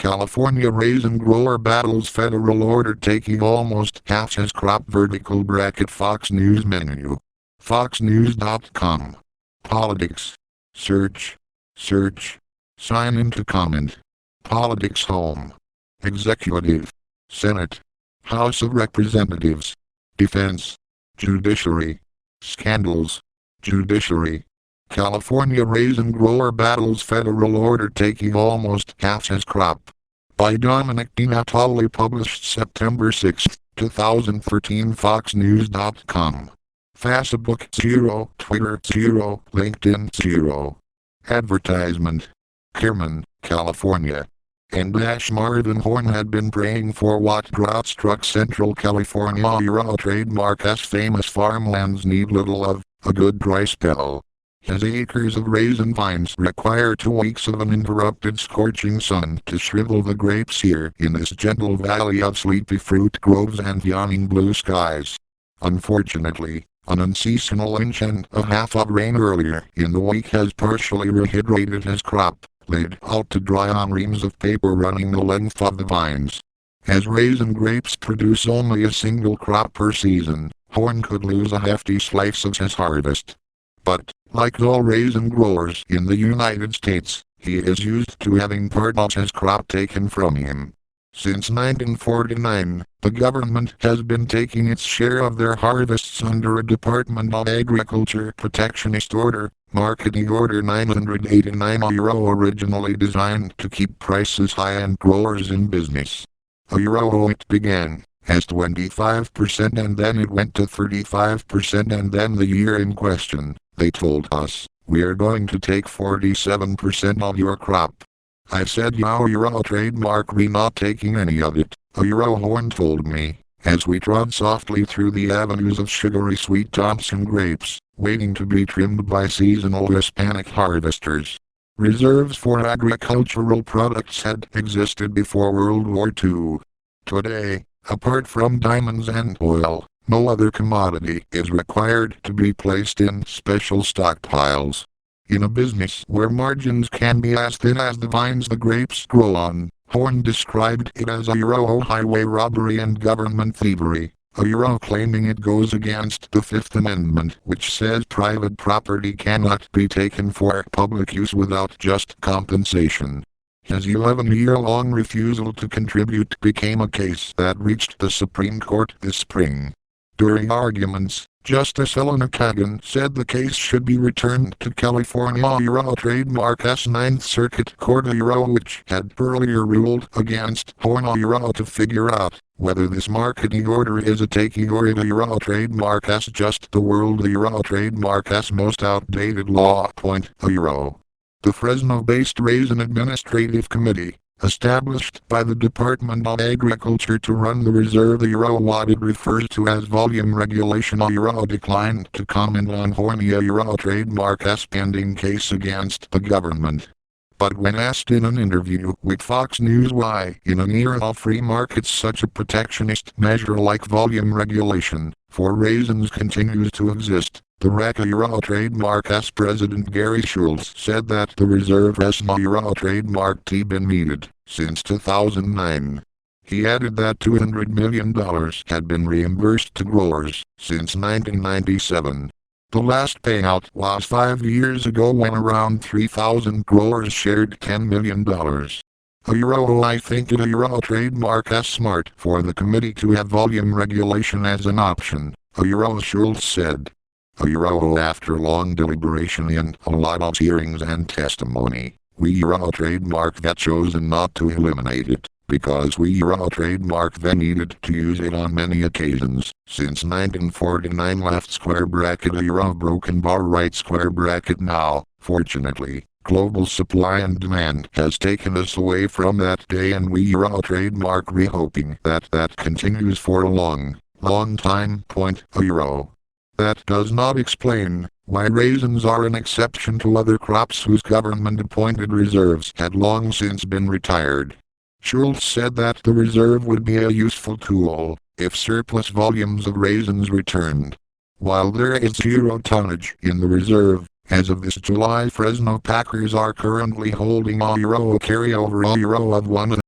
California raisin grower battles federal order taking almost half his crop. Vertical bracket Fox News menu. FoxNews.com. Politics. Search. Sign in to comment. Politics home. Executive. Senate. House of Representatives. Defense. Judiciary. Scandals. Judiciary. California raisin grower battles federal order taking almost half his crop. By Dominic DiNatale, published September 6, 2013. FoxNews.com. Facebook 0, Twitter 0, LinkedIn 0. Advertisement. Kerman, California. And Marvin Horn had been praying for what drought struck Central California era trademark as famous farmlands need little of, a good dry spell. His acres of raisin vines require 2 weeks of uninterrupted scorching sun to shrivel the grapes here in this gentle valley of sleepy fruit groves and yawning blue skies. Unfortunately, an unseasonal inch and a half of rain earlier in the week has partially rehydrated his crop, laid out to dry on reams of paper running the length of the vines. As raisin grapes produce only a single crop per season, Horn could lose a hefty slice of his harvest. But, like all raisin growers in the United States, he is used to having part of his crop taken from him. Since 1949, the government has been taking its share of their harvests under a Department of Agriculture protectionist order, Marketing Order 989 originally designed to keep prices high and growers in business. A year ago it began as 25% and then it went to 35% and then the year in question, they told us, we are going to take 47% of your crop. I said you're a trademark, we not taking any of it, a Horn told me, as we trod softly through the avenues of sugary sweet Thompson grapes, waiting to be trimmed by seasonal Hispanic harvesters. Reserves for agricultural products had existed before World War II. Today, apart from diamonds and oil, no other commodity is required to be placed in special stockpiles. In a business where margins can be as thin as the vines the grapes grow on, Horn described it as a highway robbery and government thievery, a claiming it goes against the Fifth Amendment, which says private property cannot be taken for public use without just compensation. His 11-year-long refusal to contribute became a case that reached the Supreme Court this spring. During arguments, Justice Elena Kagan said the case should be returned to California Trademark's Ninth Circuit Court which had earlier ruled against Horn to figure out whether this marketing order is a taking or a trademark as just the world trademark as most outdated law. The Fresno-based Raisin Administrative Committee, established by the Department of Agriculture to run the reserve what it refers to as volume regulation declined to comment on Horny trademark's pending case against the government. But when asked in an interview with Fox News why, in an era of free markets, such a protectionist measure like volume regulation for raisins continues to exist, the REC trademark's president Gary Schultz said that the reserve has trademark been needed since 2009. He added that $200 million had been reimbursed to growers since 1997. The last payout was 5 years ago when around 3,000 growers shared $10 million. I think it trademark as smart for the committee to have volume regulation as an option, Schultz said. After long deliberation and a lot of hearings and testimony, we trademark that chosen not to eliminate it, because we trademark that needed to use it on many occasions, since 1949 left square bracket broken bar right square bracket now, fortunately. Global supply and demand has taken us away from that day and we trademark hoping that continues for a long time. That does not explain why raisins are an exception to other crops whose government-appointed reserves had long since been retired. Schultz said that the reserve would be a useful tool if surplus volumes of raisins returned. While there is zero tonnage in the reserve, as of this July, Fresno packers are currently holding a carryover of 1